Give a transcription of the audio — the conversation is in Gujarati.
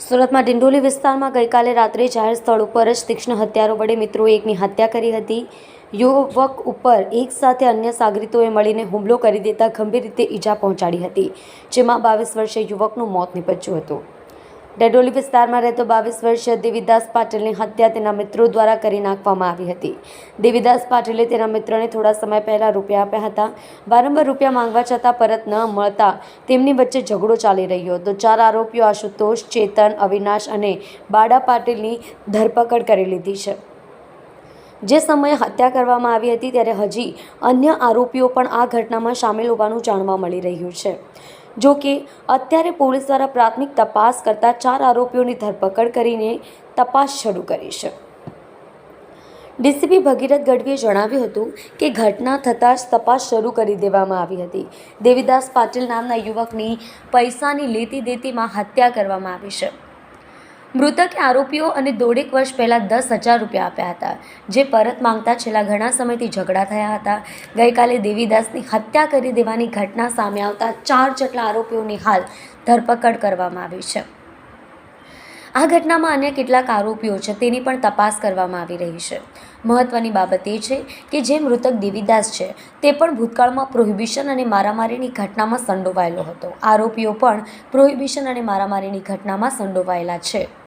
સુરતમાં ડિંડોલી વિસ્તારમાં ગઈકાલે રાત્રે જાહેર સ્થળ ઉપર જ તીક્ષ્ણ હથિયારો વડે મિત્રોએ એકની હત્યા કરી હતી. યુવક ઉપર એક સાથે અન્ય સાગરીતોએ મળીને હુમલો કરી દેતા ગંભીર રીતે ઈજા પહોંચાડી હતી, જેમાં 22 વર્ષીય યુવકનું મોત નીપજ્યું હતું. ડિંડોલી વિસ્તારમાં રહેતો 22 વર્ષીય દેવીદાસ પાટીલની હત્યા તેના મિત્રો દ્વારા કરી નાખવામાં આવી હતી. દેવીદાસ પાટીલે તેના મિત્રને થોડા સમય પહેલા રૂપિયા આપ્યા હતા. વારંવાર રૂપિયા માંગવા છતાં પરત ન મળતા તેમની વચ્ચે ઝઘડો ચાલી રહ્યો હતો. 4 આરોપીઓ આશુતોષ, ચેતન, અવિનાશ અને બાડા પાટીલની ધરપકડ કરી લીધી છે. જે સમયે હત્યા કરવામાં આવી હતી ત્યારે હજી અન્ય આરોપીઓ પણ આ ઘટનામાં સામેલ હોવાનું જાણવા મળી રહ્યું છે. જો કે અત્યારે પોલીસ દ્વારા પ્રાથમિક તપાસ કરતા 4 આરોપીઓની ધરપકડ કરીને તપાસ શરૂ કરી છે. ડીસીપી ભગીરથ ગઢવીએ જણાવ્યું હતું કે ઘટના થતાં જ તપાસ શરૂ કરી દેવામાં આવી હતી. દેવીદાસ પાટીલ નામના યુવકની પૈસાની લેતી દેતીમાં હત્યા કરવામાં આવી છે. મૃતકે આરોપીઓ અને 1.5 વર્ષ પહેલાં 10,000 રૂપિયા આપ્યા હતા, જે પરત માંગતા છેલ્લા ઘણા સમયથી ઝઘડા થયા હતા. ગઈકાલે દેવીદાસની હત્યા કરી દેવાની ઘટના સામે આવતા 4 જેટલા આરોપીઓની હાલ ધરપકડ કરવામાં આવી છે. આ ઘટનામાં અન્ય કેટલાક આરોપીઓ છે તેની પણ તપાસ કરવામાં આવી રહી છે. મહત્વની બાબત એ છે કે જે મૃતક દેવીદાસ છે તે પણ ભૂતકાળમાં પ્રોહિબિશન અને મારામારીની ઘટનામાં સંડોવાયેલો હતો. આરોપીઓ પણ પ્રોહિબિશન અને મારામારીની ઘટનામાં સંડોવાયેલા છે.